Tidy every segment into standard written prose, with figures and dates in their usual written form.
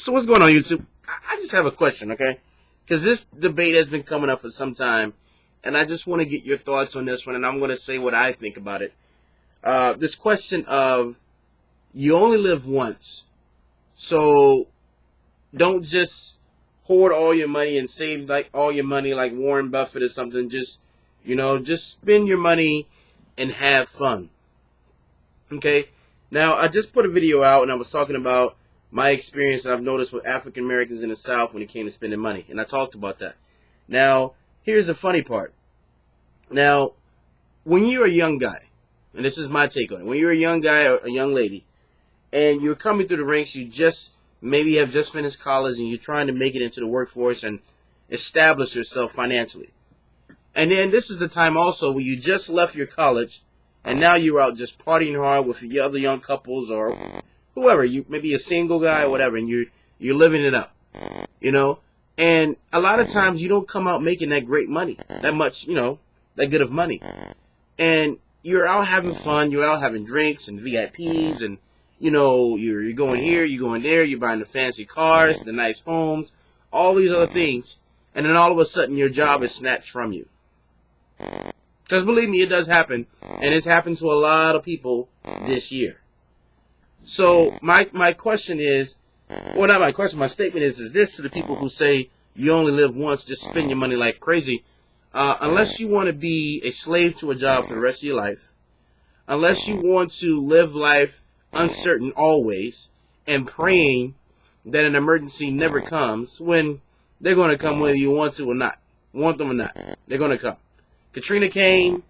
So what's going on, YouTube? I just have a question, okay? Because this debate has been coming up for some time, and I just want to get your thoughts on this one, and I'm going to say what I think about it. This question of you only live once, so don't just hoard all your money and save like all your money like Warren Buffett or something. Just spend your money and have fun. Okay? Now, I just put a video out, and I was talking about my experience that I've noticed with African Americans in the South when it came to spending money, and I talked about that. Now, here's the funny part. Now, when you're a young guy, and this is my take on it, when you're a young guy or a young lady, and you're coming through the ranks, you maybe have just finished college, and you're trying to make it into the workforce and establish yourself financially. And then this is the time also where you just left your college, and now you're out just partying hard with the other young couples or whoever. You maybe a single guy or whatever, and you're living it up, And a lot of times you don't come out making that great money, that much, that good of money. And you're out having fun, you're out having drinks and VIPs, and you're going here, you're going there, you're buying the fancy cars, the nice homes, all these other things, and then all of a sudden your job is snatched from you. Because believe me, it does happen, and it's happened to a lot of people this year. So my question is, well, not my question, my statement is this to the people who say you only live once, just spend your money like crazy. Unless you want to be a slave to a job for the rest of your life, unless you want to live life uncertain always and praying that an emergency never comes, when they're going to come whether you want to or not, want them or not, they're going to come. Katrina came,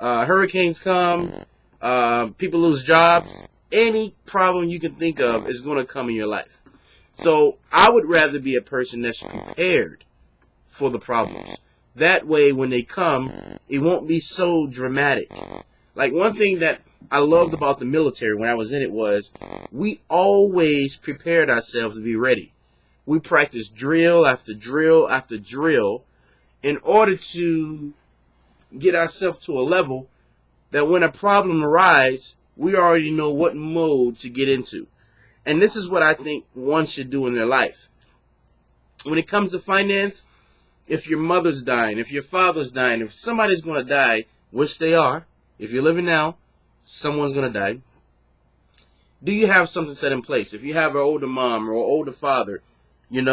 hurricanes come, people lose jobs. Any problem you can think of is going to come in your life. So I would rather be a person that's prepared for the problems. That way, when they come, it won't be so dramatic. Like, one thing that I loved about the military when I was in it was we always prepared ourselves to be ready. We practiced drill after drill after drill in order to get ourselves to a level that when a problem arises, we already know what mode to get into. And this is what I think one should do in their life. When it comes to finance, if your mother's dying, if your father's dying, if somebody's going to die, which they are, if you're living now, someone's going to die. Do you have something set in place? If you have an older mom or an older father, and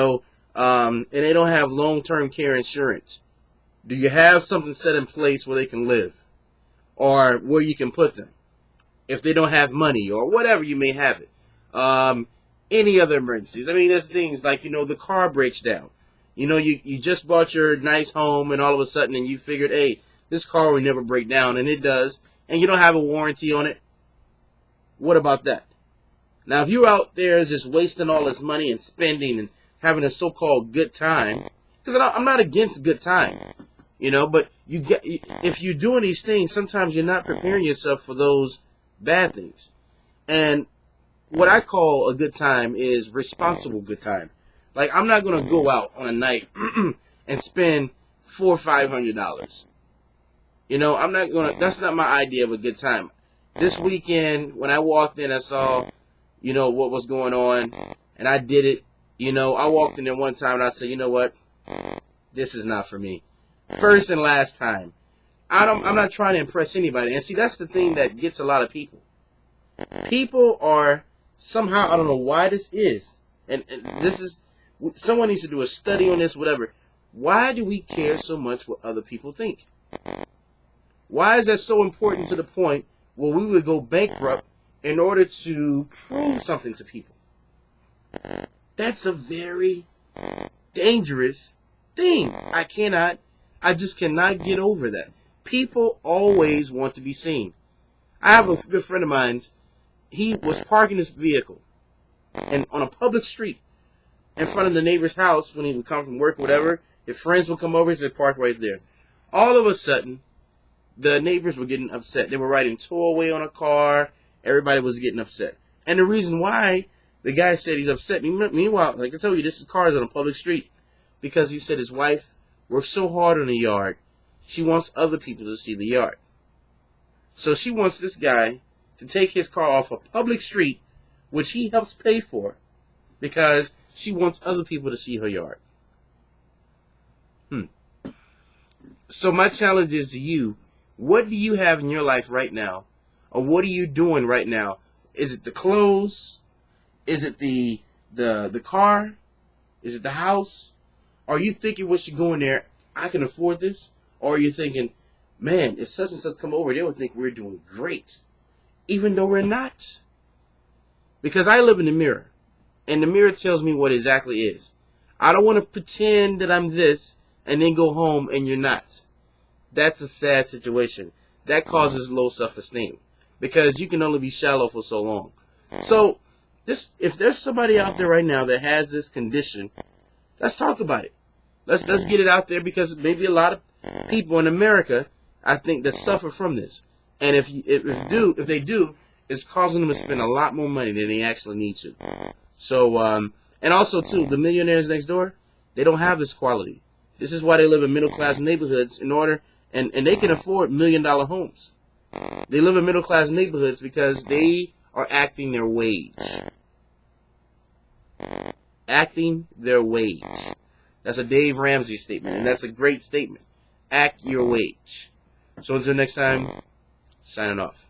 they don't have long-term care insurance, do you have something set in place where they can live or where you can put them? If they don't have money or whatever you may have it. Any other emergencies. I mean, there's things like, the car breaks down. You just bought your nice home and all of a sudden and you figured, hey, this car will never break down, and it does, and you don't have a warranty on it. What about that? Now, if you're out there just wasting all this money and spending and having a so-called good time, because I'm not against good time, but if you're doing these things, sometimes you're not preparing yourself for those bad things. And what I call a good time is responsible good time. Like, I'm not going to go out on a night and spend $400 or $500. I'm not going to, that's not my idea of a good time. This weekend, when I walked in, I saw, what was going on, and I did it. I walked in there one time and I said, you know what? This is not for me. First and last time. I'm not trying to impress anybody. And see, that's the thing that gets a lot of people. People are somehow, I don't know why this is, and this is, someone needs to do a study on this, whatever. Why do we care so much what other people think? Why is that so important to the point where we would go bankrupt in order to prove something to people? That's a very dangerous thing. I just cannot get over that. People always want to be seen. I have a good friend of mine. He was parking his vehicle and on a public street in front of the neighbor's house when he would come from work or whatever. His friends would come over, he said, park right there. All of a sudden, the neighbors were getting upset. They were writing tow away on a car. Everybody was getting upset. And the reason why the guy said he's upset, meanwhile, like I told you, this is cars on a public street, because he said his wife works so hard on the yard, she wants other people to see the yard. So she wants this guy to take his car off a public street, which he helps pay for, because She wants other people to see her yard. So my challenge is to you, what do you have in your life right now? Or what are you doing right now? Is it the clothes? Is it the car? Is it the house? Are you thinking once you go in there, I can afford this? Or are you thinking, man, if such and such come over, they would think we're doing great. Even though we're not. Because I live in the mirror. And the mirror tells me what exactly is. I don't want to pretend that I'm this and then go home and you're not. That's a sad situation. That causes low self-esteem. Because you can only be shallow for so long. So, if there's somebody out there right now that has this condition, let's talk about it. Let's get it out there, because maybe a lot of people in America, I think, that suffer from this. And if they do, it's causing them to spend a lot more money than they actually need to. So, and also too, the millionaires next door, they don't have this quality. This is why they live in middle class neighborhoods and they can afford $1 million homes. They live in middle class neighborhoods because they are acting their wage. Acting their wage. That's a Dave Ramsey statement, and that's a great statement. Act your wage. So until next time, signing off.